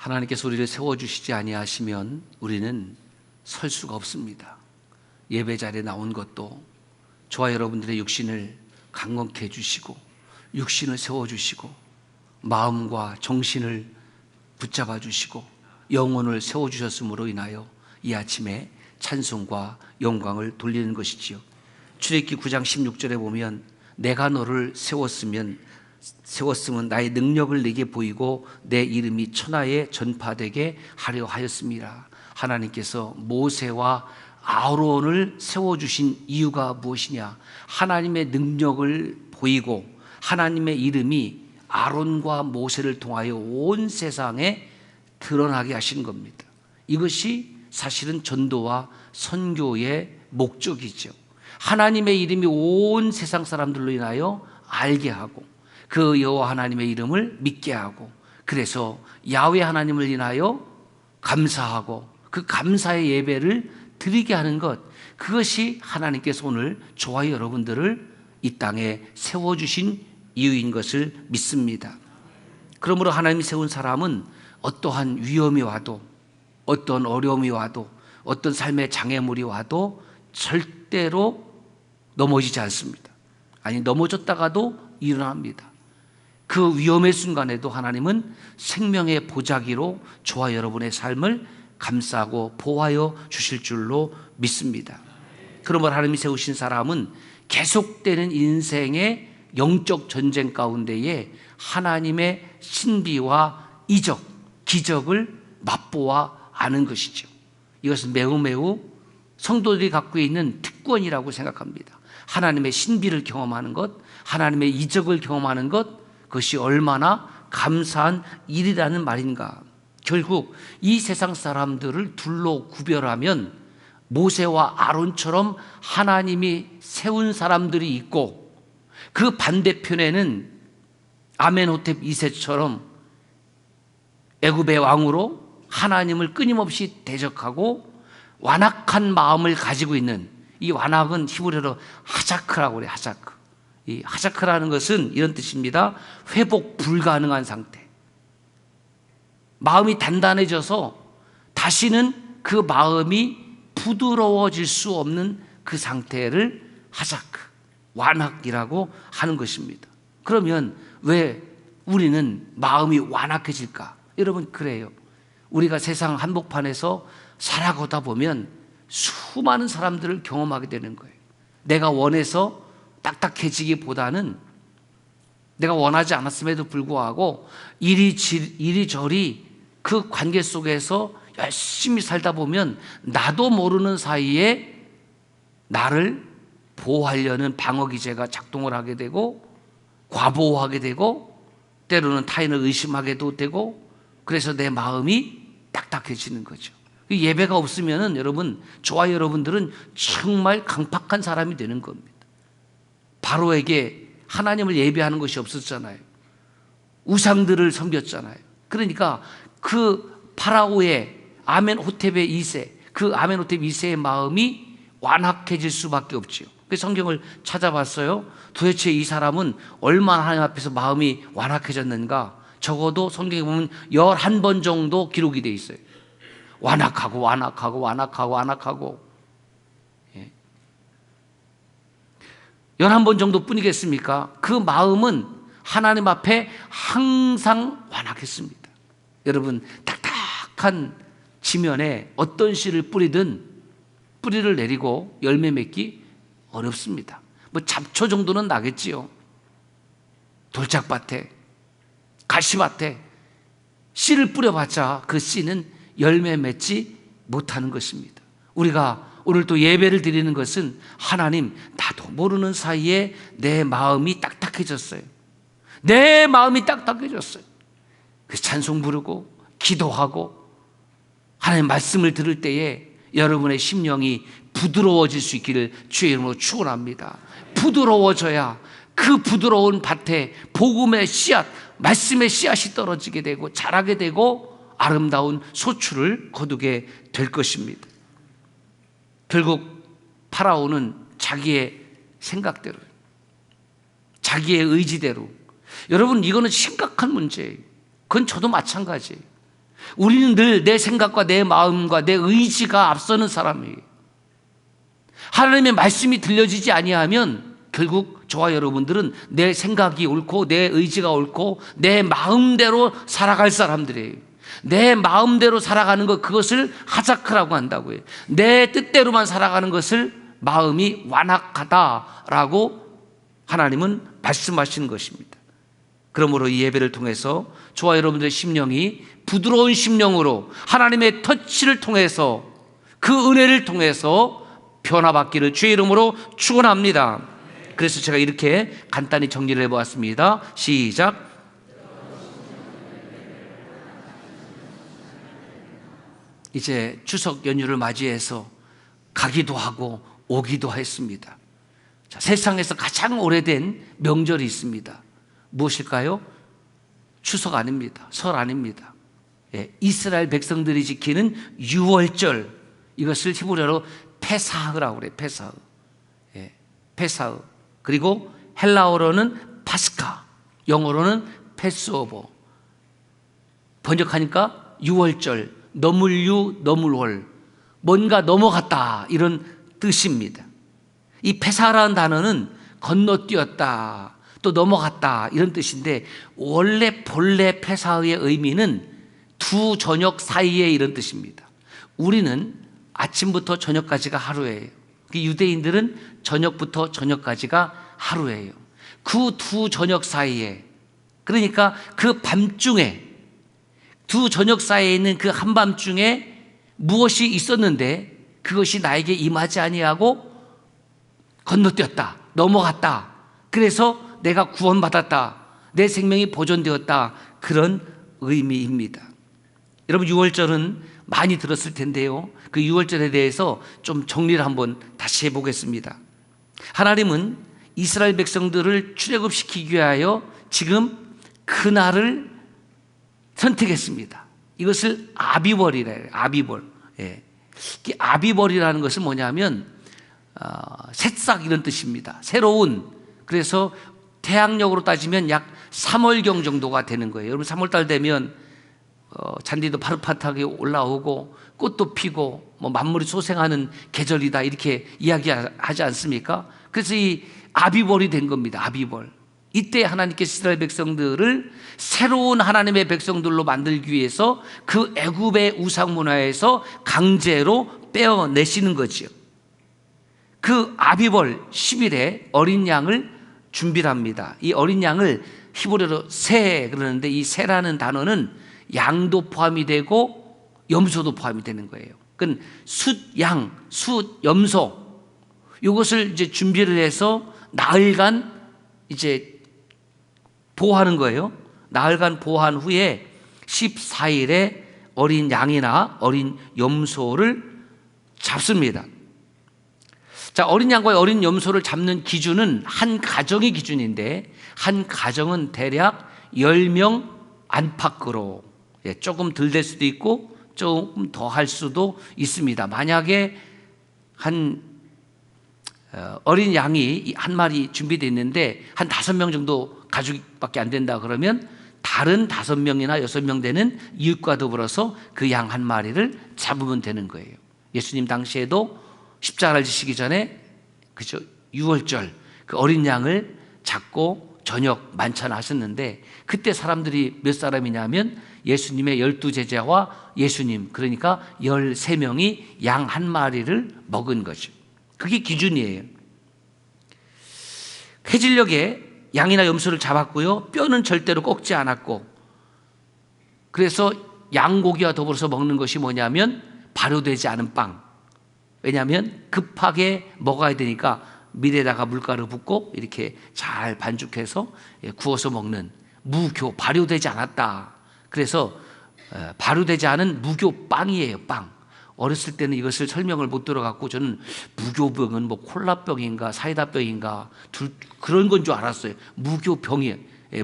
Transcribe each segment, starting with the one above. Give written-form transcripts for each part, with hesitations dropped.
하나님께서 우리를 세워주시지 아니하시면 우리는 설 수가 없습니다. 예배 자리에 나온 것도 저와 여러분들의 육신을 강건케 해주시고 육신을 세워주시고 마음과 정신을 붙잡아 주시고 영혼을 세워주셨으므로 인하여 이 아침에 찬송과 영광을 돌리는 것이지요. 출애굽기 9장 16절에 보면 내가 너를 세웠으면 나의 능력을 네게 보이고 내 이름이 천하에 전파되게 하려 하였습니다. 하나님께서 모세와 아론을 세워주신 이유가 무엇이냐? 하나님의 능력을 보이고 하나님의 이름이 아론과 모세를 통하여 온 세상에 드러나게 하신 겁니다. 이것이 사실은 전도와 선교의 목적이죠. 하나님의 이름이 온 세상 사람들로 인하여 알게 하고 그 여호와 하나님의 이름을 믿게 하고 그래서 야훼 하나님을 인하여 감사하고 그 감사의 예배를 드리게 하는 것, 그것이 하나님께서 오늘 저와 여러분들을 이 땅에 세워주신 이유인 것을 믿습니다. 그러므로 하나님이 세운 사람은 어떠한 위험이 와도 어떤 어려움이 와도 어떤 삶의 장애물이 와도 절대로 넘어지지 않습니다. 아니, 넘어졌다가도 일어납니다. 그 위험의 순간에도 하나님은 생명의 보자기로 저와 여러분의 삶을 감싸고 보호하여 주실 줄로 믿습니다. 그러므로 하나님이 세우신 사람은 계속되는 인생의 영적 전쟁 가운데에 하나님의 신비와 이적, 기적을 맛보아 아는 것이죠. 이것은 매우 성도들이 갖고 있는 특권이라고 생각합니다. 하나님의 신비를 경험하는 것, 하나님의 이적을 경험하는 것, 그것이 얼마나 감사한 일이라는 말인가. 결국 이 세상 사람들을 둘로 구별하면 모세와 아론처럼 하나님이 세운 사람들이 있고 그 반대편에는 아멘호텝 2세처럼 애굽의 왕으로 하나님을 끊임없이 대적하고 완악한 마음을 가지고 있는, 이 완악은 히브리어로 하자크라고 그래요. 하자크. 이 하자크라는 것은 이런 뜻입니다. 회복 불가능한 상태. 마음이 단단해져서 다시는 그 마음이 부드러워질 수 없는 그 상태를 하자크, 완악이라고 하는 것입니다. 그러면 왜 우리는 마음이 완악해질까? 여러분, 그래요. 우리가 세상 한복판에서 살아가다 보면 수많은 사람들을 경험하게 되는 거예요. 내가 원해서 딱딱해지기보다는 내가 원하지 않았음에도 불구하고 이리저리 그 관계 속에서 열심히 살다 보면 나도 모르는 사이에 나를 보호하려는 방어기제가 작동을 하게 되고 과보호하게 되고 때로는 타인을 의심하게도 되고 그래서 내 마음이 딱딱해지는 거죠. 예배가 없으면은 여러분, 저와 여러분들은 정말 강팍한 사람이 되는 겁니다. 바로에게 하나님을 예배하는 것이 없었잖아요. 우상들을 섬겼잖아요. 그러니까 그 파라오의 아멘호텝의 2세, 그 아멘호텝 2세의 마음이 완악해질 수밖에 없지요. 그 성경을 찾아봤어요. 도대체 이 사람은 얼마나 하나님 앞에서 마음이 완악해졌는가? 적어도 성경에 보면 11번 정도 기록이 되어 있어요. 완악하고 예. 11번 정도 뿐이겠습니까? 그 마음은 하나님 앞에 항상 완악했습니다. 여러분, 딱딱한 지면에 어떤 씨를 뿌리든 뿌리를 내리고 열매 맺기 어렵습니다. 뭐 잡초 정도는 나겠지요. 돌짝밭에, 가시밭에 씨를 뿌려봤자 그 씨는 열매 맺지 못하는 것입니다. 우리가 오늘 또 예배를 드리는 것은 하나님, 나도 모르는 사이에 내 마음이 딱딱해졌어요. 내 마음이 딱딱해졌어요. 그래서 찬송 부르고 기도하고 하나님 말씀을 들을 때에 여러분의 심령이 부드러워질 수 있기를 주의 이름으로 축원합니다. 부드러워져야 그 부드러운 밭에 복음의 씨앗, 말씀의 씨앗이 떨어지게 되고 자라게 되고 아름다운 소출을 거두게 될 것입니다. 결국 파라오는 자기의 생각대로, 자기의 의지대로, 여러분, 이거는 심각한 문제예요. 그건 저도 마찬가지예요. 우리는 늘 내 생각과 내 마음과 내 의지가 앞서는 사람이에요. 하나님의 말씀이 들려지지 아니하면 결국 저와 여러분들은 내 생각이 옳고 내 의지가 옳고 내 마음대로 살아갈 사람들이에요. 내 마음대로 살아가는 것, 그것을 하자크라고 한다고요. 내 뜻대로만 살아가는 것을 마음이 완악하다라고 하나님은 말씀하시는 것입니다. 그러므로 이 예배를 통해서 저와 여러분들의 심령이 부드러운 심령으로 하나님의 터치를 통해서 그 은혜를 통해서 변화받기를 주의 이름으로 축원합니다. 그래서 제가 이렇게 간단히 정리를 해보았습니다. 시작. 이제 추석 연휴를 맞이해서 가기도 하고 오기도 했습니다. 자, 세상에서 가장 오래된 명절이 있습니다. 무엇일까요? 추석 아닙니다. 설 아닙니다. 이스라엘 백성들이 지키는 유월절, 이것을 히브리어로 페사흐라고 그래요. 페사흐. 페사흐. 그리고 헬라어로는 파스카, 영어로는 패스오버. 번역하니까 유월절, 너물유, 너물월, 뭔가 넘어갔다, 이런 뜻입니다. 이 페사라는 단어는 건너뛰었다, 또 넘어갔다, 이런 뜻인데 원래 본래 페사의 의미는 두 저녁 사이에, 이런 뜻입니다. 우리는 아침부터 저녁까지가 하루예요. 유대인들은 저녁부터 저녁까지가 하루예요. 그 두 저녁 사이에, 그러니까 그 밤중에, 두 저녁 사이에 있는 그 한밤중에 무엇이 있었는데 그것이 나에게 임하지 아니하고 건너뛰었다, 넘어갔다. 그래서 내가 구원받았다, 내 생명이 보존되었다, 그런 의미입니다. 여러분, 유월절은 많이 들었을 텐데요, 그 유월절에 대해서 좀 정리를 한번 다시 해보겠습니다. 하나님은 이스라엘 백성들을 출애굽시키기 위하여 지금 그날을 선택했습니다. 이것을 아비월이라 해요. 아비월. 아비월이라는 것은 뭐냐면 새싹, 이런 뜻입니다. 새로운. 그래서 태양력으로 따지면 약 3월경 정도가 되는 거예요. 여러분, 3월달 되면 잔디도 파릇파릇하게 올라오고 꽃도 피고 뭐 만물이 소생하는 계절이다, 이렇게 이야기하지 않습니까? 그래서 이 아비월이 된 겁니다. 아비월. 이때 하나님께서 이스라엘 백성들을 새로운 하나님의 백성들로 만들기 위해서 그 애굽의 우상 문화에서 강제로 빼어내시는 거지요. 그 아비월 10일에 어린 양을 준비를 합니다. 이 어린 양을 히브리어로 새 그러는데, 이 새라는 단어는 양도 포함이 되고 염소도 포함이 되는 거예요. 그건 숫양, 숫, 염소, 이것을 이제 준비를 해서 나흘간 이제 보호하는 거예요. 나흘간 보호한 후에 14일에 어린 양이나 어린 염소를 잡습니다. 자, 어린 양과 어린 염소를 잡는 기준은 한 가정의 기준인데, 한 가정은 대략 10명 안팎으로, 조금 덜 될 수도 있고 조금 더 할 수도 있습니다. 만약에 한 어린 양이 한 마리 준비되어 있는데 한 5명 정도 가족밖에 안 된다 그러면 다른 5명이나 6명 되는 이웃과 더불어서 그 양 한 마리를 잡으면 되는 거예요. 예수님 당시에도 십자가를 지시기 전에, 그죠, 유월절 그 어린 양을 잡고 저녁 만찬하셨는데, 그때 사람들이 몇 사람이냐면 예수님의 12제자와 예수님, 그러니까 13명이 양 한 마리를 먹은 거죠. 그게 기준이에요. 해질녘에 양이나 염소를 잡았고요, 뼈는 절대로 꺾지 않았고, 그래서 양고기와 더불어서 먹는 것이 뭐냐면 발효되지 않은 빵. 왜냐하면 급하게 먹어야 되니까 밀에다가 물가루 붓고 이렇게 잘 반죽해서 구워서 먹는 무교, 발효되지 않았다. 그래서 발효되지 않은 무교 빵이에요. 빵. 어렸을 때는 이것을 설명을 못 들어갖고 저는 무교병은 뭐 콜라병인가 사이다병인가 그런 건 줄 알았어요. 무교병이에요.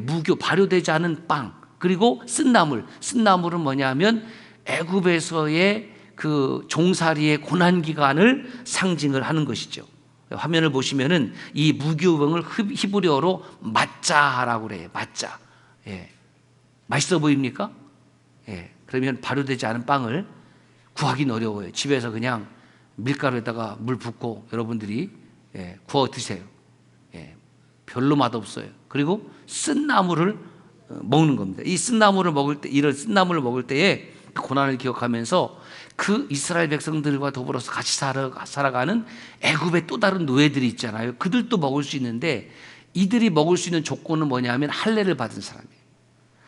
무교, 발효되지 않은 빵. 그리고 쓴나물. 쓴나물은 뭐냐면 애굽에서의 그 종살이의 고난기간을 상징을 하는 것이죠. 화면을 보시면은 이 무교병을 히브리어로 마짜라고 그래요. 마짜. 맛있어 보입니까? 그러면 발효되지 않은 빵을 구하기는 어려워요. 집에서 그냥 밀가루에다가 물 붓고 여러분들이 구워 드세요. 별로 맛없어요. 그리고 쓴 나물을 먹는 겁니다. 이 쓴 나물을 먹을 때, 이런 쓴 나물을 먹을 때에 그 고난을 기억하면서 그 이스라엘 백성들과 더불어서 같이 살아가는 애굽의 또 다른 노예들이 있잖아요. 그들도 먹을 수 있는데 이들이 먹을 수 있는 조건은 뭐냐면 할례를 받은 사람이에요.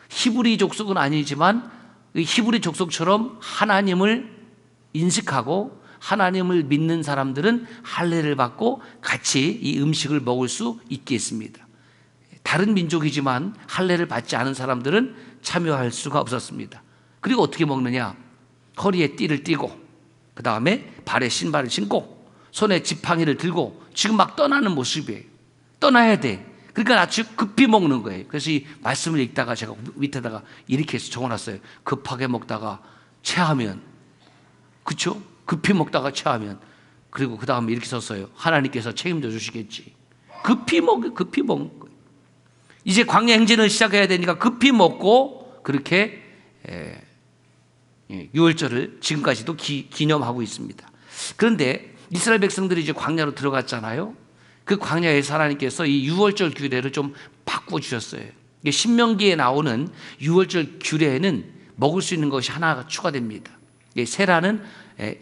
히브리 족속은 아니지만 히브리 족속처럼 하나님을 인식하고 하나님을 믿는 사람들은 할례를 받고 같이 이 음식을 먹을 수 있게 했습니다. 다른 민족이지만 할례를 받지 않은 사람들은 참여할 수가 없었습니다. 그리고 어떻게 먹느냐? 허리에 띠를 띠고 그 다음에 발에 신발을 신고 손에 지팡이를 들고 지금 막 떠나는 모습이에요. 떠나야 돼. 그러니까 아주 급히 먹는 거예요. 그래서 이 말씀을 읽다가 제가 밑에다가 이렇게 해서 적어놨어요. 급하게 먹다가 체하면, 그렇죠? 급히 먹다가 체하면. 그리고 그 다음에 이렇게 썼어요. 하나님께서 책임져 주시겠지. 급히 먹는 거예요. 이제 광야 행진을 시작해야 되니까 급히 먹고 그렇게 유월절을 지금까지도 기념하고 있습니다. 그런데 이스라엘 백성들이 이제 광야로 들어갔잖아요. 그 광야에서 하나님께서 이 유월절 규례를 좀 바꿔주셨어요. 신명기에 나오는 유월절 규례에는 먹을 수 있는 것이 하나가 추가됩니다. 세라는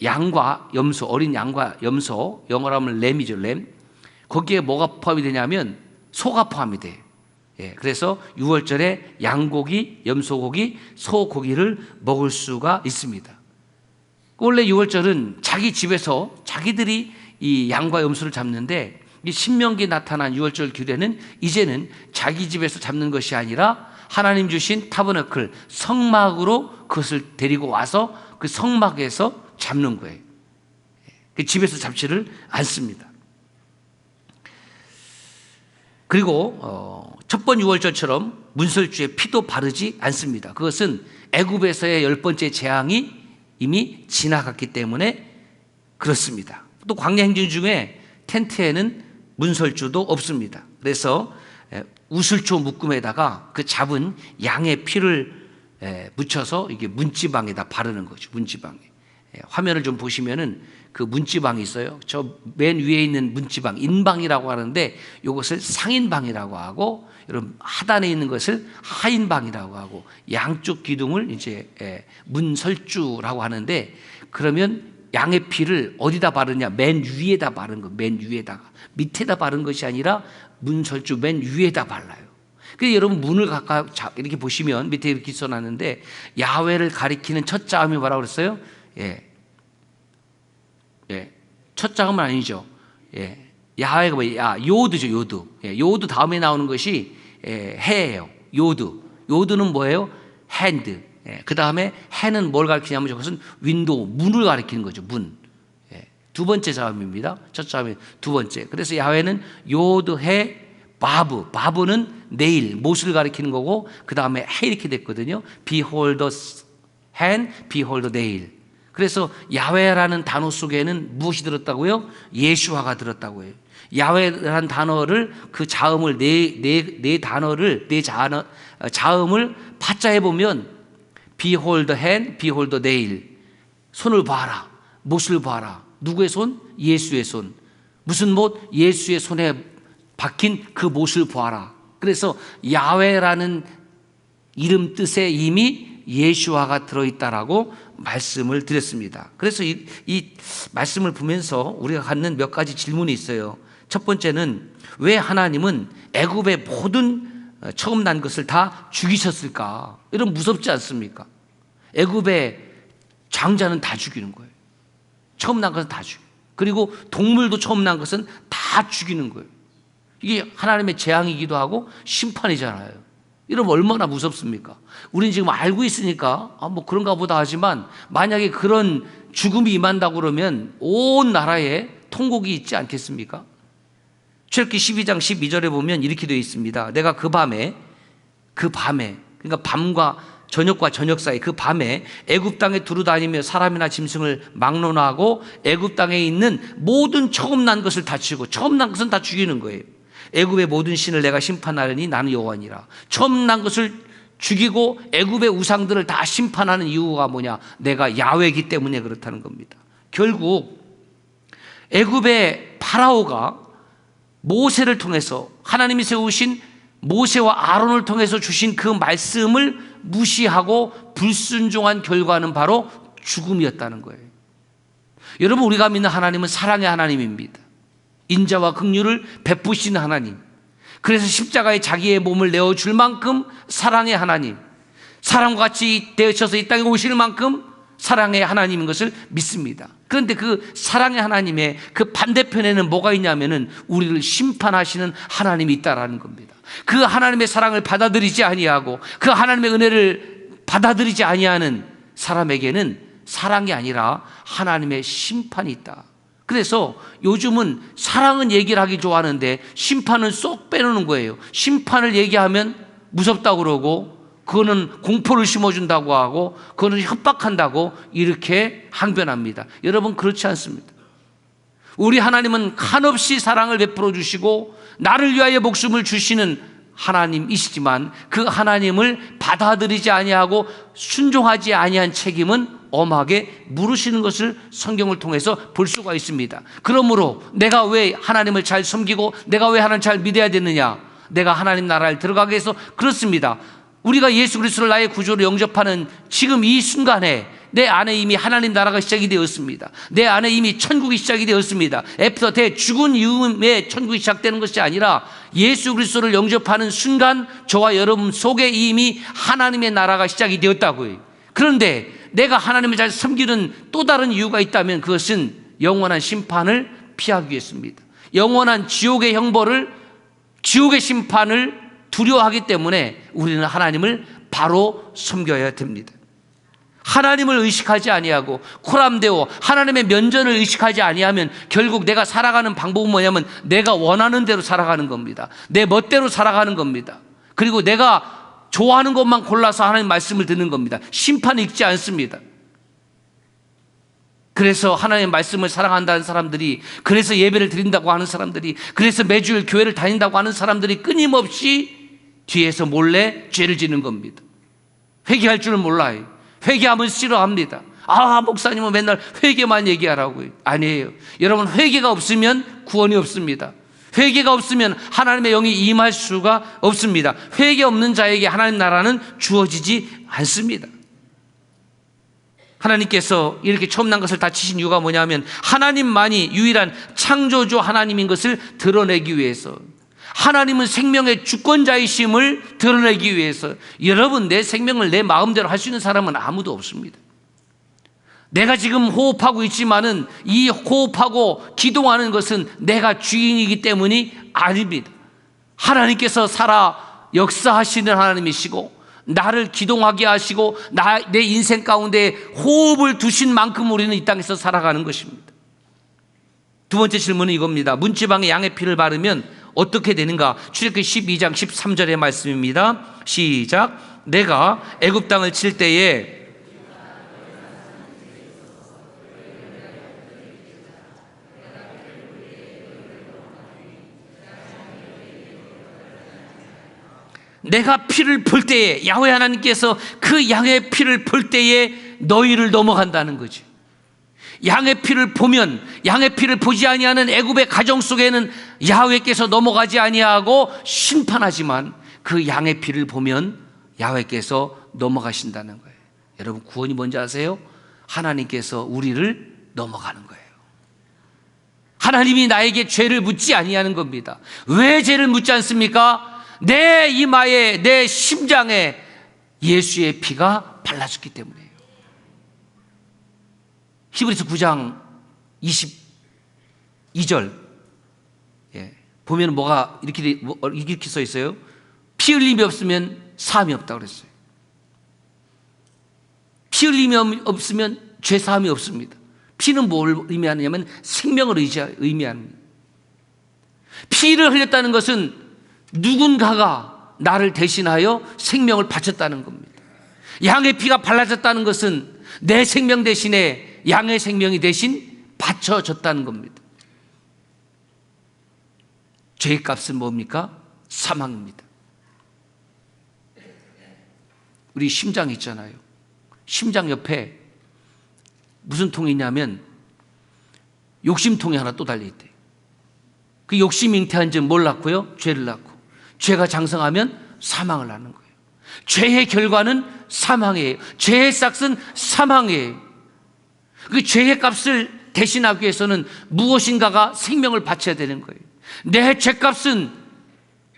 양과 염소, 어린 양과 염소, 영어로 하면 램이죠, 램. 거기에 뭐가 포함이 되냐면 소가 포함이 돼요. 그래서 유월절에 양고기, 염소고기, 소고기를 먹을 수가 있습니다. 원래 유월절은 자기 집에서 자기들이 이 양과 염소를 잡는데 이 신명기에 나타난 유월절 규례는 이제는 자기 집에서 잡는 것이 아니라 하나님 주신 타버너클 성막으로 그것을 데리고 와서 그 성막에서 잡는 거예요. 집에서 잡지를 않습니다. 그리고 첫 번 유월절처럼 문설주에 피도 바르지 않습니다. 그것은 애굽에서의 10번째 재앙이 이미 지나갔기 때문에 그렇습니다. 또 광야 행진 중에 텐트에는 문설주도 없습니다. 그래서 우슬초 묶음에다가 그 잡은 양의 피를 묻혀서 이게 문지방에다 바르는 거죠. 문지방에. 화면을 좀 보시면은 그 문지방이 있어요. 저 맨 위에 있는 문지방, 인방이라고 하는데 이것을 상인방이라고 하고, 여러분 하단에 있는 것을 하인방이라고 하고, 양쪽 기둥을 이제 문설주라고 하는데, 그러면 양의 피를 어디다 바르냐? 맨 위에다 바른 거. 맨 위에다가. 밑에다 바른 것이 아니라 문설주 맨 위에다 발라요. 그래서 여러분 문을 가까이 이렇게 보시면 밑에 이렇게 써놨는데 야훼를 가리키는 첫 자음이 뭐라고 그랬어요? 첫 자음은 아니죠. 야훼가 뭐야? 요드죠, 요드. 요드 다음에 나오는 것이 해예요. 요드. 요드는 뭐예요? 핸드. 그 다음에 해는 뭘 가리키냐면 저것은 윈도우, 문을 가리키는 거죠. 문. 두 번째 자음입니다. 첫 자음이 두 번째. 그래서 야훼는 요드, 해, 바브. 바브는 네일, 못을 가리키는 거고, 그 다음에 해 이렇게 됐거든요. Behold the hand, behold the nail. 그래서 야훼라는 단어 속에는 무엇이 들었다고요? 예수화가 들었다고 해요. 야훼라는 단어를 그 자음을 네 단어를 자음을 파자해 보면 behold the hand, behold the nail. 손을 봐라, 못을 봐라. 누구의 손? 예수의 손. 무슨 못? 예수의 손에 박힌 그 못을 보아라. 그래서 야훼라는 이름 뜻에 이미 예수화가 들어있다라고 말씀을 드렸습니다. 그래서 이 말씀을 보면서 우리가 갖는 몇 가지 질문이 있어요. 첫 번째는 왜 하나님은 애굽의 모든 처음 난 것을 다 죽이셨을까? 이런 무섭지 않습니까? 애굽의 장자는 다 죽이는 거예요. 처음 난 것은 다 죽여요. 그리고 동물도 처음 난 것은 다 죽이는 거예요. 이게 하나님의 재앙이기도 하고 심판이잖아요. 이러면 얼마나 무섭습니까? 우리는 지금 알고 있으니까 뭐 그런가 보다 하지만 만약에 그런 죽음이 임한다고 그러면 온 나라에 통곡이 있지 않겠습니까? 출애굽기 12장 12절에 보면 이렇게 되어 있습니다. 내가 그 밤에 그러니까 밤과 저녁과 저녁 사이 그 밤에 애굽 땅에 두루다니며 사람이나 짐승을 막론하고 애굽 땅에 있는 모든 처음 난 것을 다 치고 처음 난 것은 다 죽이는 거예요. 애굽의 모든 신을 내가 심판하려니 나는 여호와니라. 처음 난 것을 죽이고 애굽의 우상들을 다 심판하는 이유가 뭐냐? 내가 야훼이기 때문에 그렇다는 겁니다. 결국 애굽의 파라오가 모세를 통해서, 하나님이 세우신 모세와 아론을 통해서 주신 그 말씀을 무시하고 불순종한 결과는 바로 죽음이었다는 거예요. 여러분, 우리가 믿는 하나님은 사랑의 하나님입니다. 인자와 긍휼을 베푸시는 하나님, 그래서 십자가에 자기의 몸을 내어줄 만큼 사랑의 하나님, 사람과 같이 되셔서 이 땅에 오실 만큼 사랑의 하나님인 것을 믿습니다. 그런데 그 사랑의 하나님의 그 반대편에는 뭐가 있냐면은 우리를 심판하시는 하나님이 있다라는 겁니다. 그 하나님의 사랑을 받아들이지 아니하고 그 하나님의 은혜를 받아들이지 아니하는 사람에게는 사랑이 아니라 하나님의 심판이 있다. 그래서 요즘은 사랑은 얘기를 하기 좋아하는데 심판은 쏙 빼놓는 거예요. 심판을 얘기하면 무섭다고 그러고, 그거는 공포를 심어준다고 하고, 그거는 협박한다고 이렇게 항변합니다. 여러분, 그렇지 않습니다. 우리 하나님은 한없이 사랑을 베풀어 주시고 나를 위하여 목숨을 주시는 하나님이시지만 그 하나님을 받아들이지 아니하고 순종하지 아니한 책임은 엄하게 물으시는 것을 성경을 통해서 볼 수가 있습니다. 그러므로 내가 왜 하나님을 잘 섬기고 내가 왜 하나님을 잘 믿어야 되느냐? 내가 하나님 나라를 들어가게 해서 그렇습니다. 우리가 예수 그리스도를 나의 구주로 영접하는 지금 이 순간에 내 안에 이미 하나님 나라가 시작이 되었습니다. 내 안에 이미 천국이 시작이 되었습니다. 애프터 데, 죽은 이후에 천국이 시작되는 것이 아니라 예수 그리스도를 영접하는 순간 저와 여러분 속에 이미 하나님의 나라가 시작이 되었다고요. 그런데 내가 하나님을 잘 섬기는 또 다른 이유가 있다면 그것은 영원한 심판을 피하기 위해서입니다. 영원한 지옥의 형벌을, 지옥의 심판을 두려워하기 때문에 우리는 하나님을 바로 섬겨야 됩니다. 하나님을 의식하지 아니하고 코람데오 하나님의 면전을 의식하지 아니하면 결국 내가 살아가는 방법은 뭐냐면 내가 원하는 대로 살아가는 겁니다. 내 멋대로 살아가는 겁니다. 그리고 내가 좋아하는 것만 골라서 하나님 말씀을 듣는 겁니다. 심판이 있지 않습니다. 그래서 하나님의 말씀을 사랑한다는 사람들이, 그래서 예배를 드린다고 하는 사람들이, 그래서 매주일 교회를 다닌다고 하는 사람들이 끊임없이 뒤에서 몰래 죄를 지는 겁니다. 회개할 줄은 몰라요. 회개하면 싫어합니다. 아, 목사님은 맨날 회개만 얘기하라고요. 아니에요. 여러분, 회개가 없으면 구원이 없습니다. 회개가 없으면 하나님의 영이 임할 수가 없습니다. 회개 없는 자에게 하나님 나라는 주어지지 않습니다. 하나님께서 이렇게 처음난 것을 다치신 이유가 뭐냐면 하나님만이 유일한 창조주 하나님인 것을 드러내기 위해서, 하나님은 생명의 주권자이심을 드러내기 위해서. 여러분, 내 생명을 내 마음대로 할 수 있는 사람은 아무도 없습니다. 내가 지금 호흡하고 있지만은 이 호흡하고 기도하는 것은 내가 주인이기 때문이 아닙니다. 하나님께서 살아 역사하시는 하나님이시고 나를 기동하게 하시고 내 인생 가운데 호흡을 두신 만큼 우리는 이 땅에서 살아가는 것입니다. 두 번째 질문은 이겁니다. 문지방에 양의 피를 바르면 어떻게 되는가? 출애굽기 12장 13절의 말씀입니다. 시작. 내가 애굽 땅을 칠 때에 내가 피를 볼 때에, 야훼 하나님께서 그 양의 피를 볼 때에 너희를 넘어간다는 거지. 양의 피를 보면, 양의 피를 보지 아니하는 애굽의 가정 속에는 야훼께서 넘어가지 아니하고 심판하지만 그 양의 피를 보면 야훼께서 넘어가신다는 거예요. 여러분, 구원이 뭔지 아세요? 하나님께서 우리를 넘어가는 거예요. 하나님이 나에게 죄를 묻지 아니하는 겁니다. 왜 죄를 묻지 않습니까? 내 이마에, 내 심장에 예수의 피가 발라졌기 때문이에요. 히브리서 9장 22절 보면 뭐가 이렇게 써 있어요. 피 흘림이 없으면 사함이 없다고 그랬어요. 피 흘림이 없으면 죄 사함이 없습니다. 피는 뭘 의미하느냐면 생명을 의미합니다. 피를 흘렸다는 것은 누군가가 나를 대신하여 생명을 바쳤다는 겁니다. 양의 피가 발라졌다는 것은 내 생명 대신에 양의 생명이 대신 바쳐졌다는 겁니다. 죄의 값은 뭡니까? 사망입니다. 우리 심장 있잖아요. 심장 옆에 무슨 통이 있냐면 욕심통이 하나 또 달려있대요. 그 욕심이 잉태한 줄 뭘 낳고요? 죄를 낳고, 죄가 장성하면 사망을 낳는 거예요. 죄의 결과는 사망이에요. 죄의 싹은 사망이에요. 그 죄의 값을 대신하기 위해서는 무엇인가가 생명을 바쳐야 되는 거예요. 내 죄값은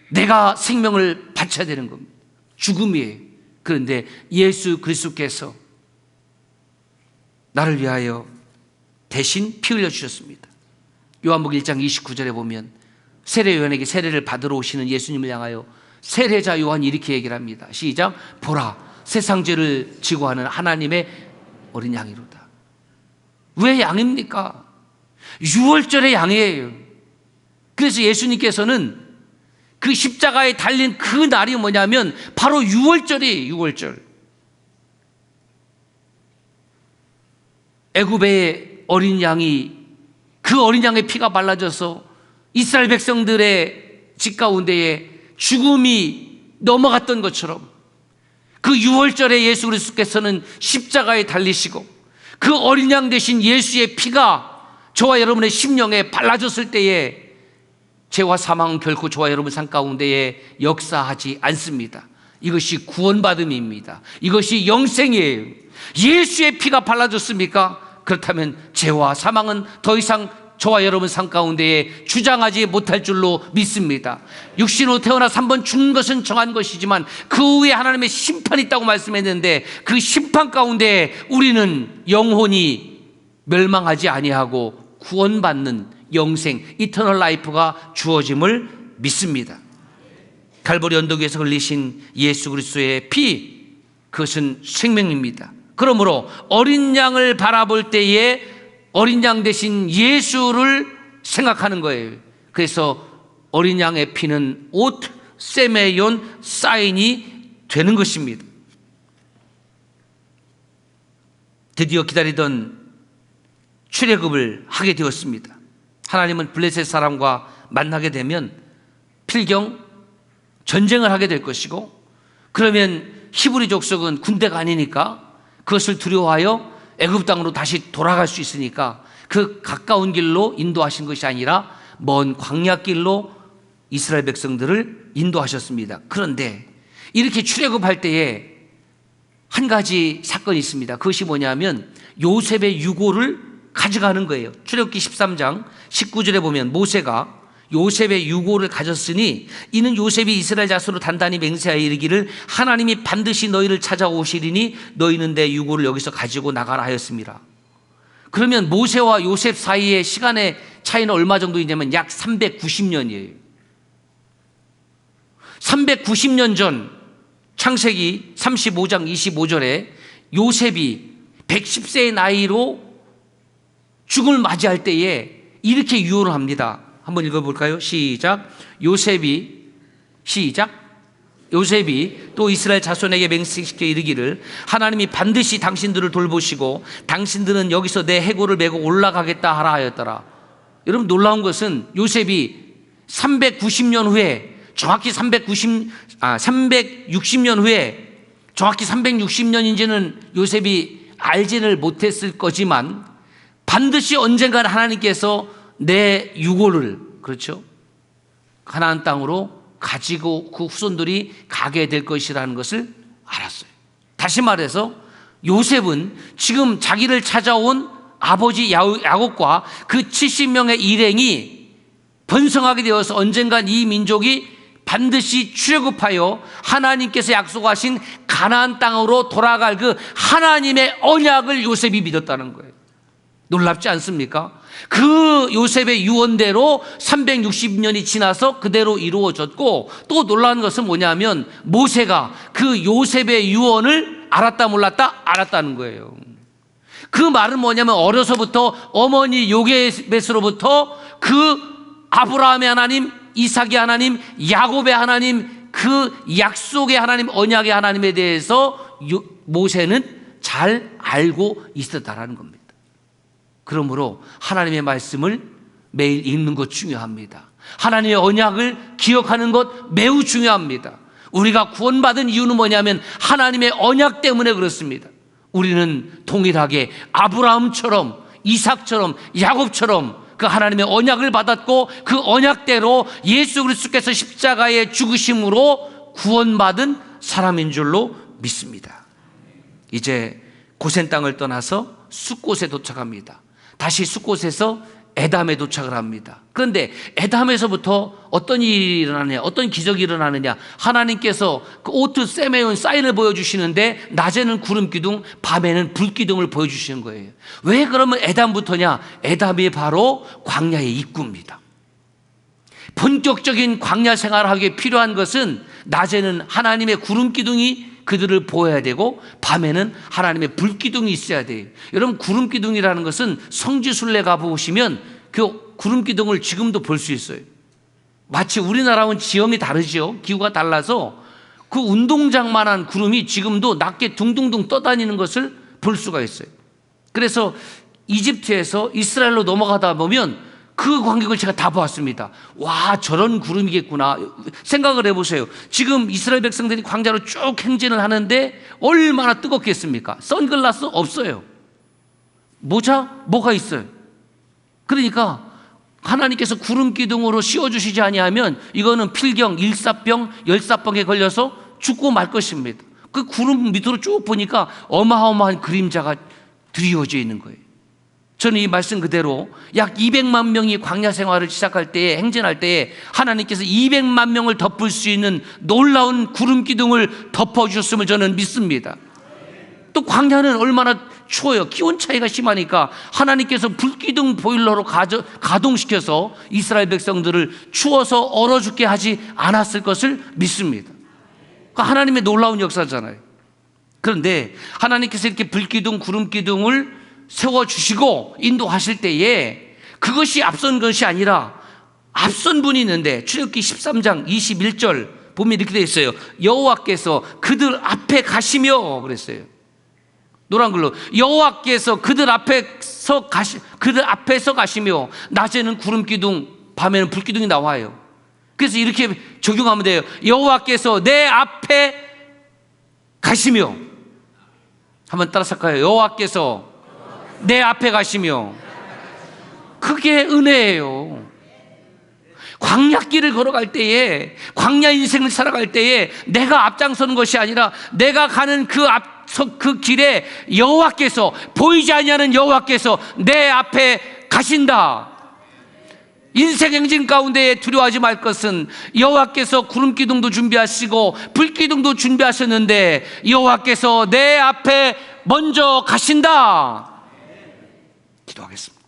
내가 생명을 바쳐야 되는 겁니다. 죽음이에요. 그런데 예수 그리스도께서 나를 위하여 대신 피 흘려 주셨습니다. 요한복음 1장 29절에 보면 세례 요한에게 세례를 받으러 오시는 예수님을 향하여 세례자 요한이 이렇게 얘기를 합니다. 시작. 보라, 세상 죄를 지고 하는 하나님의 어린 양이로다. 왜 양입니까? 유월절의 양이에요. 그래서 예수님께서는 그 십자가에 달린 그 날이 뭐냐면 바로 유월절이에요. 유월절. 애굽의 어린 양이, 그 어린 양의 피가 발라져서 이스라엘 백성들의 집 가운데에 죽음이 넘어갔던 것처럼 그 유월절에 예수 그리스도께서는 십자가에 달리시고 그 어린 양 대신 예수의 피가 저와 여러분의 심령에 발라졌을 때에 죄와 사망은 결코 저와 여러분 삶 가운데에 역사하지 않습니다. 이것이 구원받음입니다. 이것이 영생이에요. 예수의 피가 발라졌습니까? 그렇다면 죄와 사망은 더 이상 저와 여러분 삶 가운데에 주장하지 못할 줄로 믿습니다. 육신으로 태어나서 한 번 죽는 것은 정한 것이지만 그 후에 하나님의 심판이 있다고 말씀했는데 그 심판 가운데 우리는 영혼이 멸망하지 아니하고 구원받는 영생, 이터널 라이프가 주어짐을 믿습니다. 갈보리 언덕 위에서 흘리신 예수 그리스도의 피, 그것은 생명입니다. 그러므로 어린 양을 바라볼 때에 어린 양 대신 예수를 생각하는 거예요. 그래서 어린 양의 피는 옷 세메yon 사인이 되는 것입니다. 드디어 기다리던 출애굽을 하게 되었습니다. 하나님은 블레셋 사람과 만나게 되면 필경 전쟁을 하게 될 것이고, 그러면 히브리 족속은 군대가 아니니까 그것을 두려워하여 애굽 땅으로 다시 돌아갈 수 있으니까 그 가까운 길로 인도하신 것이 아니라 먼 광야길로 이스라엘 백성들을 인도하셨습니다. 그런데 이렇게 출애굽할 때에 한 가지 사건이 있습니다. 그것이 뭐냐면 요셉의 유고를 가져가는 거예요. 출애굽기 13장 19절에 보면 모세가 요셉의 유고를 가졌으니 이는 요셉이 이스라엘 자손으로 단단히 맹세하여 이르기를 하나님이 반드시 너희를 찾아오시리니 너희는 내 유고를 여기서 가지고 나가라 하였습니다. 그러면 모세와 요셉 사이의 시간의 차이는 얼마 정도이냐면 약 390년이에요. 390년 전 창세기 35장 25절에 요셉이 110세의 나이로 죽음을 맞이할 때에 이렇게 유언을 합니다. 한번 읽어볼까요? 시작. 요셉이 또 이스라엘 자손에게 맹세시켜 이르기를 하나님이 반드시 당신들을 돌보시고 당신들은 여기서 내 해골을 메고 올라가겠다 하라 하였더라. 여러분, 놀라운 것은 요셉이 390년 후에 정확히 360년 후에 정확히 360년인지는 요셉이 알지를 못했을 거지만 반드시 언젠가 하나님께서 내 유고를, 그렇죠, 가나안 땅으로 가지고 그 후손들이 가게 될 것이라는 것을 알았어요. 다시 말해서 요셉은 지금 자기를 찾아온 아버지 야곱과 그 70명의 일행이 번성하게 되어서 언젠간 이 민족이 반드시 출애굽하여 하나님께서 약속하신 가나안 땅으로 돌아갈 그 하나님의 언약을 요셉이 믿었다는 거예요. 놀랍지 않습니까? 그 요셉의 유언대로 360년이 지나서 그대로 이루어졌고, 또 놀라운 것은 뭐냐면 모세가 그 요셉의 유언을 알았다 몰랐다? 알았다는 거예요. 그 말은 뭐냐면 어려서부터 어머니 요게벳으로부터 그 아브라함의 하나님, 이삭의 하나님, 야곱의 하나님, 그 약속의 하나님, 언약의 하나님에 대해서 모세는 잘 알고 있었다라는 겁니다. 그러므로 하나님의 말씀을 매일 읽는 것 중요합니다. 하나님의 언약을 기억하는 것 매우 중요합니다. 우리가 구원받은 이유는 뭐냐면 하나님의 언약 때문에 그렇습니다. 우리는 동일하게 아브라함처럼, 이삭처럼, 야곱처럼 그 하나님의 언약을 받았고 그 언약대로 예수 그리스도께서 십자가의 죽으심으로 구원받은 사람인 줄로 믿습니다. 이제 고센 땅을 떠나서 숫곳에 도착합니다. 다시 숫곳에서 에담에 도착을 합니다. 그런데 에담에서부터 어떤 일이 일어나느냐, 어떤 기적이 일어나느냐, 하나님께서 그 오트 세메온 사인을 보여주시는데 낮에는 구름 기둥, 밤에는 불 기둥을 보여주시는 거예요. 왜 그러면 에담부터냐? 에담이 바로 광야의 입구입니다. 본격적인 광야 생활을 하기 필요한 것은 낮에는 하나님의 구름 기둥이 그들을 보여야 되고 밤에는 하나님의 불기둥이 있어야 돼요. 여러분, 구름기둥이라는 것은 성지순례 가보시면 그 구름기둥을 지금도 볼 수 있어요. 마치 우리나라와는 지형이 다르죠. 기후가 달라서 그 운동장만한 구름이 지금도 낮게 둥둥둥 떠다니는 것을 볼 수가 있어요. 그래서 이집트에서 이스라엘로 넘어가다 보면 그 광경을 제가 다 보았습니다. 와, 저런 구름이겠구나 생각을 해보세요. 지금 이스라엘 백성들이 광야로 쭉 행진을 하는데 얼마나 뜨겁겠습니까? 선글라스 없어요. 모자? 뭐가 있어요? 그러니까 하나님께서 구름 기둥으로 씌워주시지 아니하면 이거는 필경, 일사병, 열사병에 걸려서 죽고 말 것입니다. 그 구름 밑으로 쭉 보니까 어마어마한 그림자가 드리워져 있는 거예요. 저는 이 말씀 그대로 약 200만 명이 광야 생활을 시작할 때에, 행진할 때에 하나님께서 200만 명을 덮을 수 있는 놀라운 구름 기둥을 덮어주셨음을 저는 믿습니다. 또 광야는 얼마나 추워요. 기온 차이가 심하니까 하나님께서 불기둥 보일러로 가동시켜서 이스라엘 백성들을 추워서 얼어 죽게 하지 않았을 것을 믿습니다. 하나님의 놀라운 역사잖아요. 그런데 하나님께서 이렇게 불기둥, 구름 기둥을 세워주시고 인도하실 때에 그것이 앞선 것이 아니라 앞선 분이 있는데 출애굽기 13장 21절 보면 이렇게 되어 있어요. 여호와께서 그들 앞에 가시며 그랬어요. 노란 글로 여호와께서 그들 앞에서 가시며 낮에는 구름 기둥, 밤에는 불 기둥이 나와요. 그래서 이렇게 적용하면 돼요. 여호와께서 내 앞에 가시며. 한번 따라서 할까요? 여호와께서 내 앞에 가시며. 그게 은혜예요. 광야길을 걸어갈 때에, 광야 인생을 살아갈 때에 내가 앞장서는 것이 아니라 내가 가는 그 길에 여호와께서, 보이지 아니하는 여호와께서 내 앞에 가신다. 인생 행진 가운데 두려워하지 말 것은 여호와께서 구름 기둥도 준비하시고 불 기둥도 준비하셨는데 여호와께서 내 앞에 먼저 가신다. 기도하겠습니다.